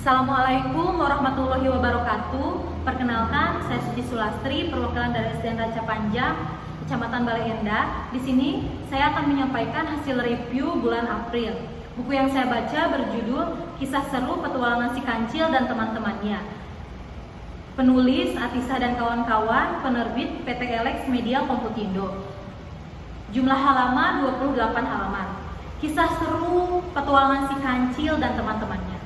Assalamualaikum warahmatullahi wabarakatuh. Perkenalkan, saya Suci Sulastri, perwakilan dari SDN Raja Panjang, Kecamatan Bale Endah. Di sini saya akan menyampaikan hasil review bulan April. Buku yang saya baca berjudul Kisah Seru Petualangan Si Kancil dan Teman-temannya. Penulis Atisa dan kawan-kawan, penerbit PT Elex Media Komputindo. Jumlah halaman 28 halaman. Kisah seru petualangan si kancil dan teman-temannya.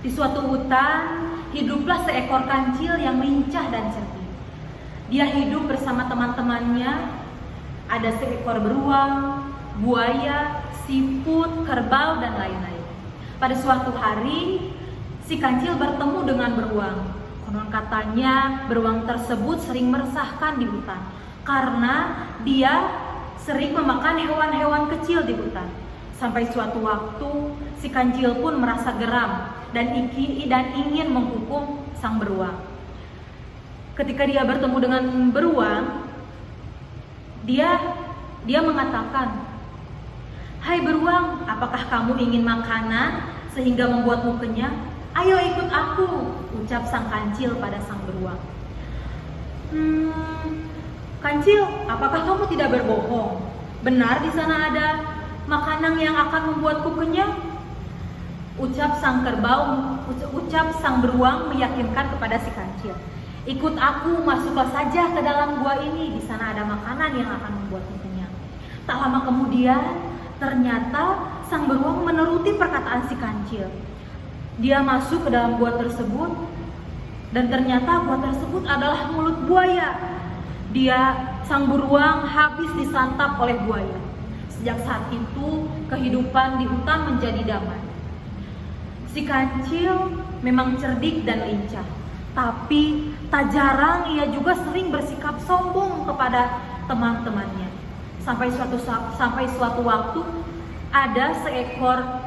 Di suatu hutan, hiduplah seekor kancil yang lincah dan cerdik. Dia hidup bersama teman-temannya. Ada seekor beruang, buaya, siput, kerbau, dan lain-lain. Pada suatu hari, si kancil bertemu dengan beruang. Konon katanya, beruang tersebut sering meresahkan di hutan karena dia sering memakan hewan-hewan kecil di hutan. Sampai suatu waktu, si kancil pun merasa geram dan ingin menghukum sang beruang. Ketika dia bertemu dengan beruang, dia mengatakan, "Hai beruang, apakah kamu ingin makanan sehingga membuatmu kenyang? Ayo ikut aku," ucap sang kancil pada sang beruang. Kancil, apakah kamu tidak berbohong? Benar di sana ada makanan yang akan membuatku kenyang? Ucap sang beruang meyakinkan kepada si kancil. "Ikut aku, masuklah saja ke dalam gua ini. Di sana ada makanan yang akan membuatmu kenyang." Tak lama kemudian, ternyata sang beruang menuruti perkataan si kancil. Dia masuk ke dalam gua tersebut, dan ternyata gua tersebut adalah mulut buaya. Sang beruang habis disantap oleh buaya. Sejak saat itu, kehidupan di hutan menjadi damai. Si kancil memang cerdik dan lincah, tapi tak jarang ia juga sering bersikap sombong kepada teman-temannya. Sampai suatu waktu, ada seekor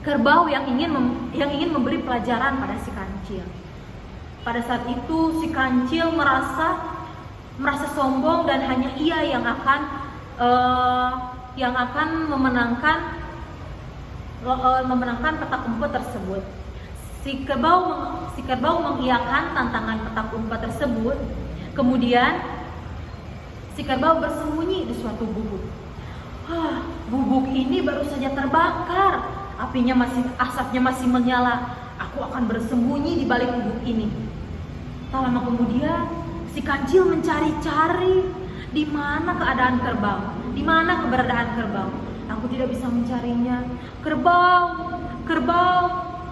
kerbau yang ingin memberi pelajaran pada si kancil. Pada saat itu, si kancil merasa sombong dan hanya ia yang akan memenangkan petak umpet tersebut. Si kerbau mengiyakan tantangan petak umpet tersebut. Kemudian si kerbau bersembunyi di suatu gubuk. Gubuk ini baru saja terbakar, asapnya masih menyala. Aku akan bersembunyi di balik gubuk ini. Tak lama kemudian, si kancil mencari-cari di mana keadaan kerbau, di mana keberadaan kerbau. Aku tidak bisa mencarinya. Kerbau,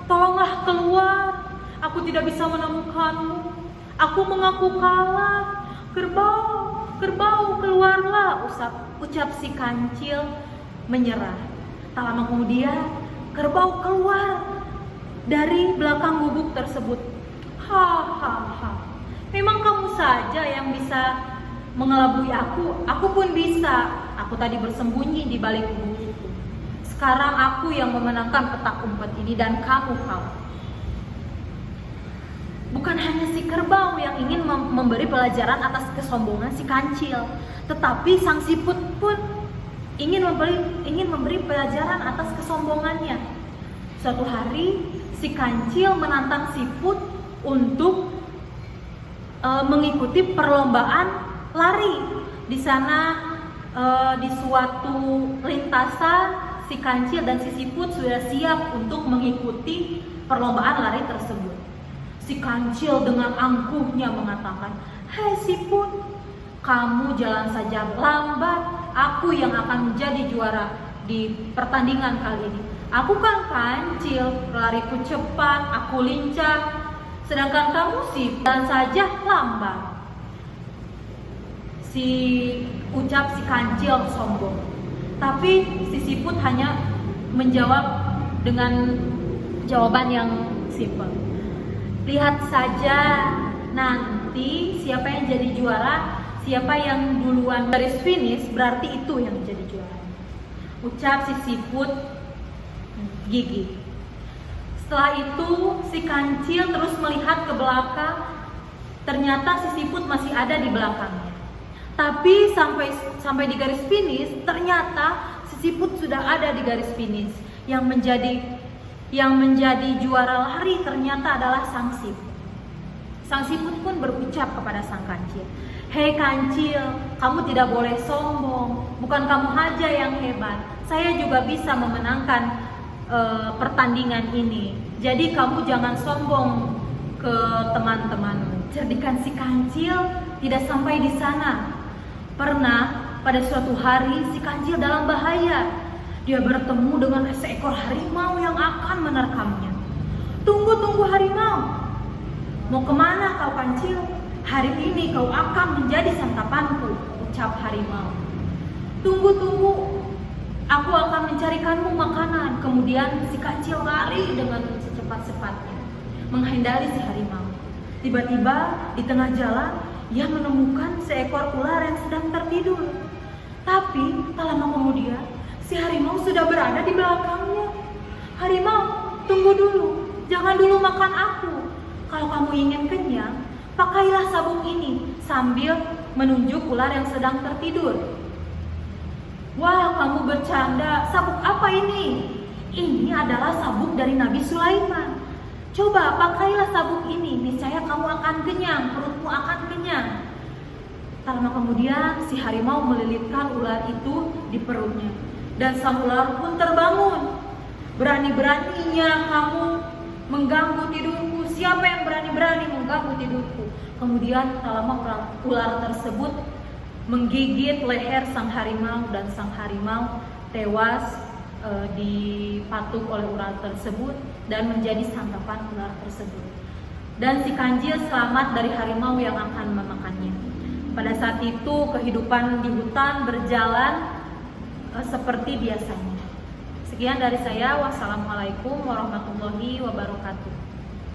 tolonglah keluar. Aku tidak bisa menemukanmu. Aku mengaku kalah. Kerbau, keluarlah, ucap si kancil menyerah. Tak lama kemudian, kerbau keluar dari belakang gubuk tersebut. Hahaha. Memang kamu saja yang bisa mengelabui aku pun bisa. Aku tadi bersembunyi di balik gubuk itu. Sekarang aku yang memenangkan petak umpet ini dan kamu kalah. Bukan hanya si kerbau yang ingin memberi pelajaran atas kesombongan si kancil, tetapi sang siput pun ingin memberi pelajaran atas kesombongannya. Suatu hari, si kancil menantang siput untuk mengikuti perlombaan lari. Di sana, di suatu lintasan, si kancil dan si siput sudah siap untuk mengikuti perlombaan lari tersebut. Si kancil dengan angkuhnya mengatakan, "Hai siput, kamu jalan saja lambat. Aku yang akan menjadi juara di pertandingan kali ini. Aku kan kancil, lariku cepat, aku lincah. Sedangkan kamu sih jalan saja lambat." Ucap si kancil sombong. Tapi si siput hanya menjawab dengan jawaban yang simpel. "Lihat saja nanti siapa yang jadi juara, siapa yang duluan garis finish, berarti itu yang jadi juara," ucap si siput gigih. Setelah itu si kancil terus melihat ke belakang. Ternyata si siput masih ada di belakangnya. Tapi sampai di garis finish, ternyata si siput sudah ada di garis finish. Yang Yang menjadi juara lari ternyata adalah sang siput. Sang siput pun berucap kepada sang kancil, "Hei kancil, kamu tidak boleh sombong. Bukan kamu saja yang hebat. Saya juga bisa memenangkan pertandingan ini. Jadi kamu jangan sombong ke teman-temanmu." Cerdikan si kancil tidak sampai di sana. Pernah pada suatu hari si kancil dalam bahaya. Dia bertemu dengan seekor harimau yang akan menerkamnya. "Tunggu harimau. Mau kemana kau kancil? Hari ini kau akan menjadi santapanku," ucap harimau. Tunggu, aku akan mencarikanmu makanan." Kemudian si kancil lari dengan secepat-cepatnya menghindari si harimau. Tiba-tiba di tengah jalan ia menemukan seekor ular yang sedang tertidur. Tapi tak lama kemudian si harimau sudah berada di belakangnya. "Harimau, tunggu dulu. Jangan dulu makan aku. Kalau kamu ingin kenyang, pakailah sabuk ini," sambil menunjuk ular yang sedang tertidur. "Wah, kamu bercanda. Sabuk apa ini?" "Ini adalah sabuk dari Nabi Sulaiman. Coba pakailah sabuk ini. Niscaya kamu akan kenyang, perutmu akan kenyang." Tak lama kemudian si harimau melilitkan ular itu di perutnya. Dan sang ular pun terbangun. "Berani-beraninya kamu mengganggu tidurku. Siapa yang berani-berani mengganggu tidurku?" Kemudian tak lama ular tersebut menggigit leher sang harimau dan sang harimau tewas dipatuk oleh ular tersebut dan menjadi santapan ular tersebut. Dan si kancil selamat dari harimau yang akan memakannya. Pada saat itu kehidupan di hutan berjalan seperti biasanya. Sekian dari saya. Wassalamualaikum warahmatullahi wabarakatuh.